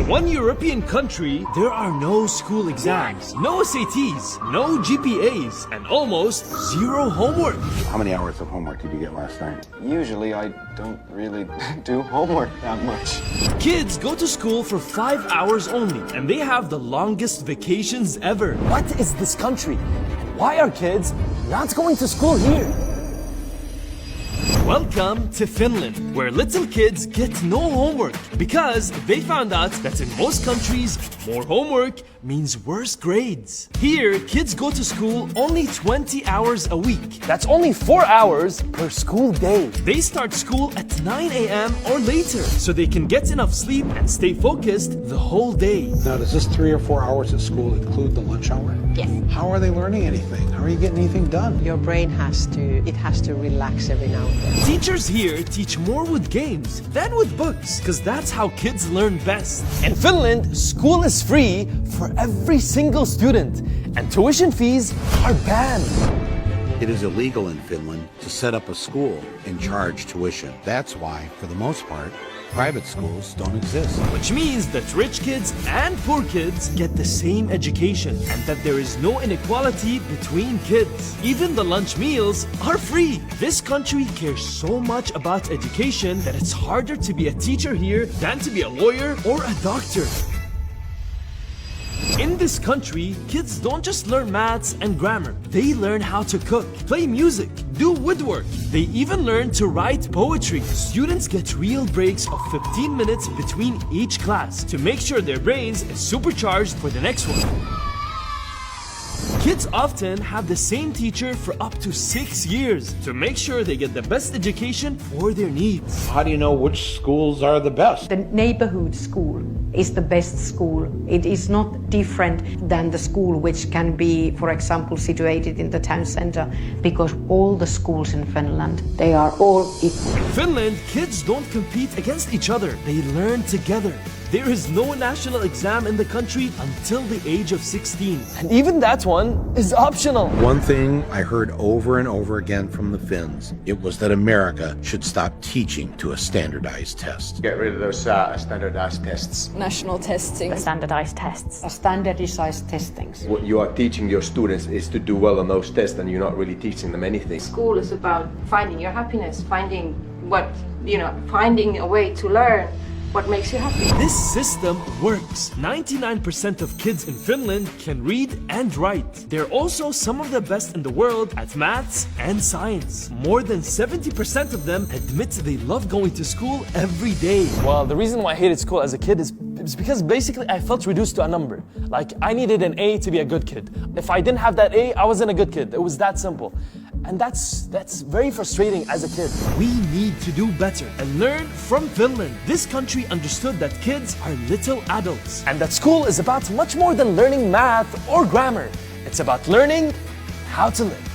In one European country, there are no school exams, no SATs, no GPAs, and almost zero homework. How many hours of homework did you get last night? Usually I don't really do homework that much. Kids go to school for 5 hours only, and they have the longest vacations ever. What is this country? Why are kids not going to school here? Welcome to Finland, where little kids get no homework because they found out that in most countries, more homework means worse grades. Here, kids go to school only 20 hours a week. That's only 4 hours per school day. They start school at 9 a.m. or later, so they can get enough sleep and stay focused the whole day. Now, does this 3 or 4 hours at school include the lunch hour? Yes. How are they learning anything? How are you getting anything done? Your brain has to relax every now and then. Teachers here teach more with games than with books, because that's how kids learn best. In Finland, school is free for every single student, and tuition fees are banned. It is illegal in Finland to set up a school and charge tuition. That's why, for the most part, private schools don't exist. Which means that rich kids and poor kids get the same education, and that there is no inequality between kids. Even the lunch meals are free. This country cares so much about education that it's harder to be a teacher here than to be a lawyer or a doctor. In this country, kids don't just learn maths and grammar. They learn how to cook, play music, do woodwork. They even learn to write poetry. Students get real breaks of 15 minutes between each class to make sure their brains is supercharged for the next one. Kids often have the same teacher for up to 6 years to make sure they get the best education for their needs. How do you know which schools are the best? The neighborhood school is the best school. It is not different than the school which can be, for example, situated in the town center, because all the schools in Finland, they are all equal. In Finland, kids don't compete against each other. They learn together. There is no national exam in the country until the age of 16. And even that one is optional. One thing I heard over and over again from the Finns, it was that America should stop teaching to a standardized test. Get rid of those standardized tests. National testing. Standardized tests. Standardized testings. What you are teaching your students is to do well on those tests, and you're not really teaching them anything. School is about finding your happiness, finding a way to learn what makes you happy. This system works. 99% of kids in Finland can read and write. They're also some of the best in the world at maths and science. More than 70% of them admit they love going to school every day. Well, the reason why I hated school as a kid is because basically I felt reduced to a number. Like, I needed an A to be a good kid. If I didn't have that A, I wasn't a good kid. It was that simple. And that's very frustrating as a kid. We need to do better and learn from Finland. This country understood that kids are little adults. And that school is about much more than learning math or grammar. It's about learning how to live.